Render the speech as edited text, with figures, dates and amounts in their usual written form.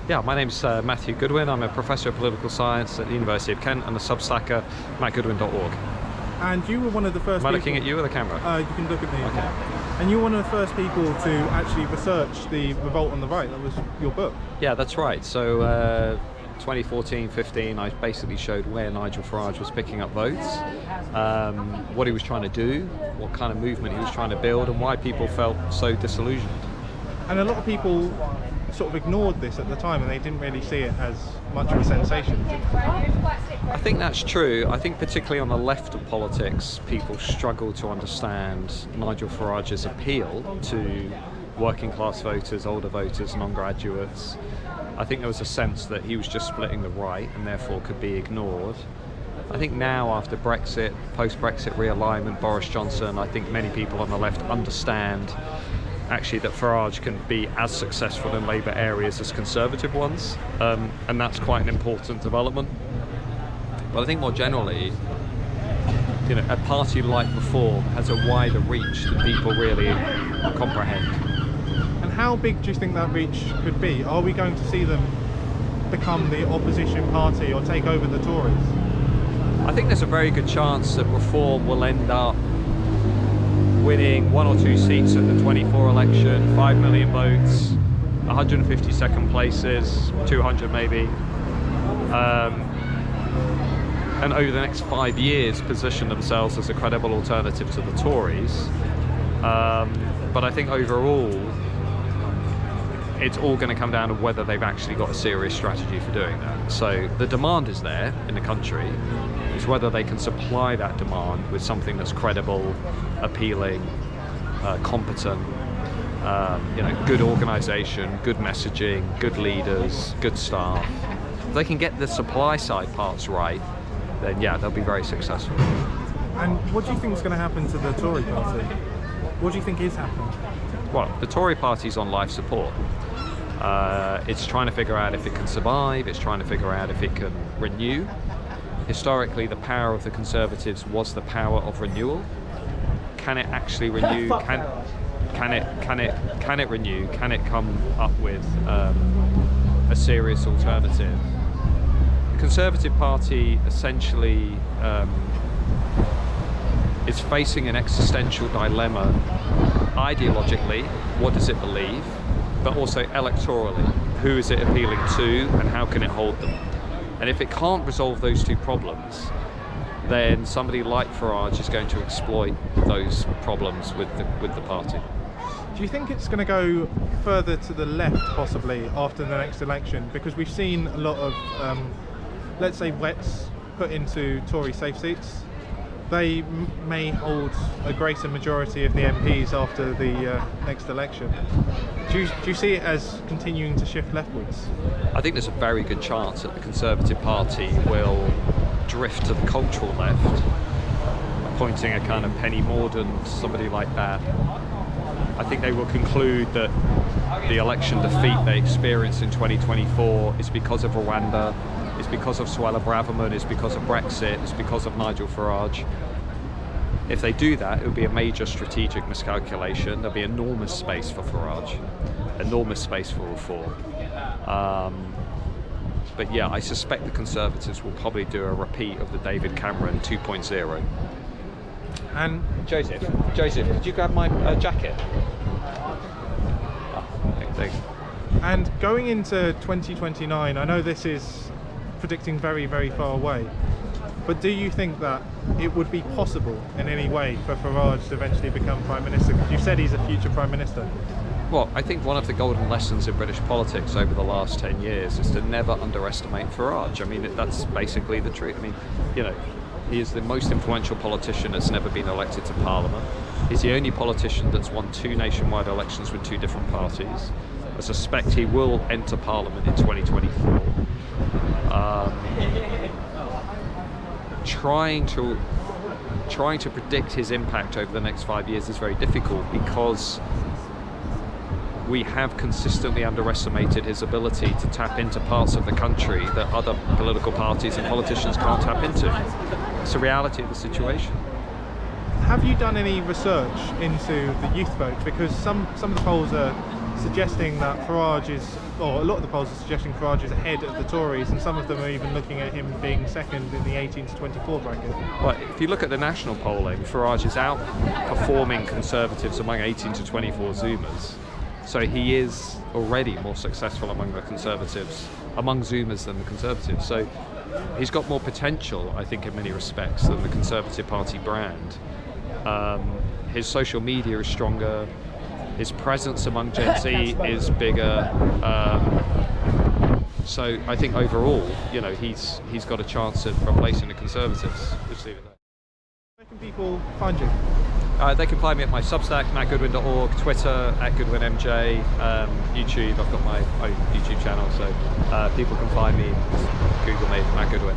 Yeah, my name's Matthew Goodwin. I'm a Professor of Political Science at the University of Kent and a Substacker, mattgoodwin.org. And you were one of the first Am I people... looking at you or the camera? You can look at me. Okay. And you were one of the first people to actually research the revolt on the right. That was your book. Yeah, that's right. So 2014-15, I basically showed where Nigel Farage was picking up votes, what he was trying to do, what kind of movement he was trying to build, and why people felt so disillusioned. And a lot of people sort of ignored this at the time, and they didn't really see it as much of a sensation. I think that's true. I think particularly on the left of politics, people struggle to understand Nigel Farage's appeal to working class voters, older voters, non-graduates. I think there was a sense that he was just splitting the right and therefore could be ignored. I think now, after Brexit, post-Brexit realignment, Boris Johnson, I think many people on the left understand actually that Farage can be as successful in Labour areas as Conservative ones, and that's quite an important development. But I think more generally, you know, a party like Reform has a wider reach that people really comprehend. And how big do you think that reach could be? Are we going to see them become the opposition party or take over the Tories? I think there's a very good chance that Reform will end up winning 1 or 2 seats at the 24 election, 5 million votes, 150 second places, 200 maybe, and over the next 5 years position themselves as a credible alternative to the Tories. But I think overall it's all going to come down to whether they've actually got a serious strategy for doing that. So the demand is there in the country. It's whether they can supply that demand with something that's credible, appealing, competent, good organisation, good messaging, good leaders, good staff. If they can get the supply side parts right, then yeah, they'll be very successful. And what do you think is going to happen to the Tory party? What do you think is happening? Well, the Tory party's on life support. It's trying to figure out if it can survive, it's trying to figure out if it can renew. Historically, the power of the Conservatives was the power of renewal. Can it actually renew? Can it renew? Can it come up with a serious alternative? The Conservative Party essentially is facing an existential dilemma. Ideologically, what does it believe? But also electorally, who is it appealing to and how can it hold them? And if it can't resolve those two problems, then somebody like Farage is going to exploit those problems with the party. Do you think it's going to go further to the left possibly after the next election? Because we've seen a lot of, let's say, wets put into Tory safe seats. They may hold a greater majority of the MPs after the next election. Do you see it as continuing to shift leftwards? I think there's a very good chance that the Conservative Party will drift to the cultural left, appointing a kind of Penny Mordaunt, somebody like that. I think they will conclude that the election defeat they experienced in 2024 is because of Rwanda, it's because of Suella Braverman, it's because of Brexit, it's because of Nigel Farage. If they do that, it would be a major strategic miscalculation. There'll be enormous space for Farage, enormous space for Reform. But yeah, I suspect the Conservatives will probably do a repeat of the David Cameron 2.0. And Joseph, could you grab my jacket? Thanks. And going into 2029, I know this is predicting very, very far away, but do you think that it would be possible in any way for Farage to eventually become Prime Minister? Because you said he's a future Prime Minister. Well, I think one of the golden lessons in British politics over the last 10 years is to never underestimate Farage. I mean, that's basically the truth. I mean, he is the most influential politician that's never been elected to Parliament. He's the only politician that's won 2 nationwide elections with 2 different parties. I suspect he will enter Parliament in 2024. Trying to predict his impact over the next 5 years is very difficult because we have consistently underestimated his ability to tap into parts of the country that other political parties and politicians can't tap into. It's the reality of the situation. Have you done any research into the youth vote? Because some of the polls are suggesting that Farage is or a lot of the polls are suggesting Farage is ahead of the Tories, and some of them are even looking at him being second in the 18 to 24 bracket. But if you look at the national polling, Farage is outperforming Conservatives among 18 to 24 Zoomers. So he is already more successful among the Conservatives, among Zoomers than the Conservatives. So he's got more potential, I think, in many respects than the Conservative Party brand. His social media is stronger. His presence among Gen Z is bigger. So I think overall, you know, he's got a chance at replacing the Conservatives. Just leave it there. Where can people find you? They can find me at my Substack, mattgoodwin.org, Twitter @GoodwinMJ, YouTube. I've got my own YouTube channel, so people can find me. Google me, Matt Goodwin.